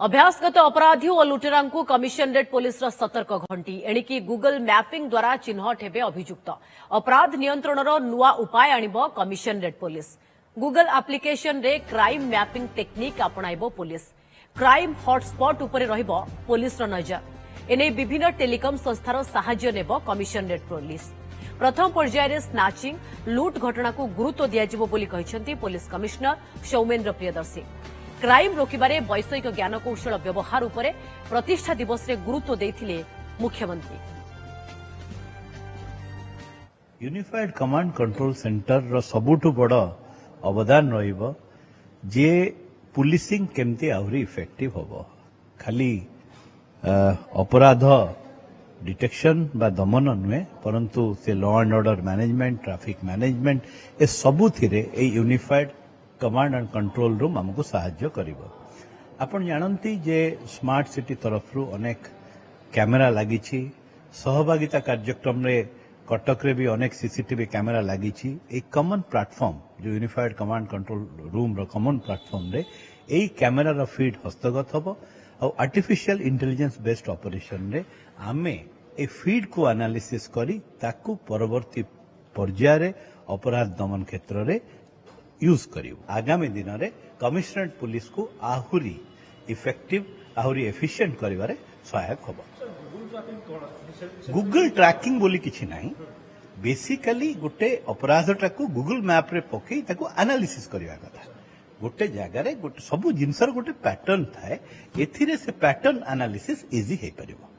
अभ्यासगत अपराधी और लुटेरा कमिशनरेट पुलिस सतर्क घंटी एणिकी गूगल मैपिंग द्वारा चिन्हट हेबे अभियुक्त अपराध नियंत्रण नुआ उपाय आणिब कमिशनरेट पुलिस गूगल एप्लिकेशन रे क्राइम मैपिंग टेक्निक अपणाइब पुलिस क्राइम हॉटस्पॉट उपरे रहिब पुलिस नजर एने विभिन्न टेलिकम संस्थार साहाय्य नेब कमिशनरेट पुलिस प्रथम पर्यायर स्नाचिंग लुट घटना को गुरुत्व दियाजिबो बोली कहिसेंती police commissioner Soumendra Priyadarshi crime रोकबारे वैषयिक ज्ञानकौशल व्यवहार उपरे प्रतिष्ठा दिवस रे गुरुत्व देथिले मुख्यमंत्री। यूनिफाइड कमांड कंट्रोल सेंटर रो सबुठु बड़ अवदान रहिबो जे पुलिसिंग केमती आहुरी इफेक्टिव होबो खाली अपराध डिटेक्शन बा दमन नुहे परंतु से law and order management traffic management ए सबुथिरे ए unified command and control room हमको साहाय्य करिवो। आपण जानती जे स्मार्ट सिटी तरफ रु अनेक कैमेरा लागिछि सहभागिता कार्यक्रम रे कटक रे भी अनेक सीसीटीवी कैमेरा लागिछि एक कॉमन प्लेटफॉर्म जो यूनिफाइड कमांड कंट्रोल रूम रो कॉमन प्लेटफॉर्म रे एई कैमेरा रो फीड हस्तगत होबो और आर्टिफिशियल इंटेलिजेंस बेस्ड ऑपरेशन रे आमे ए फीड को एनालिसिस करी ताकू परवर्ती पर्याय रे अपराध दमन क्षेत्र रे यूज करियो। आगामी दिन में कमिशनरेट पुलिस को आहुरी इफेक्टिव आहुरी एफिशिएंट करिवारे सहायक होबो। गूगल ट्रैकिंग बोली किछि नाही बेसिकली गोटे अपराधटा को गूगल मैप रे पकई ताको एनालिसिस करिवा कथा गोटे जगह रे गोटे सब जिनसर गोटे पैटर्न थाए एथिरे से पैटर्न एनालिसिस इजी हे परिबो।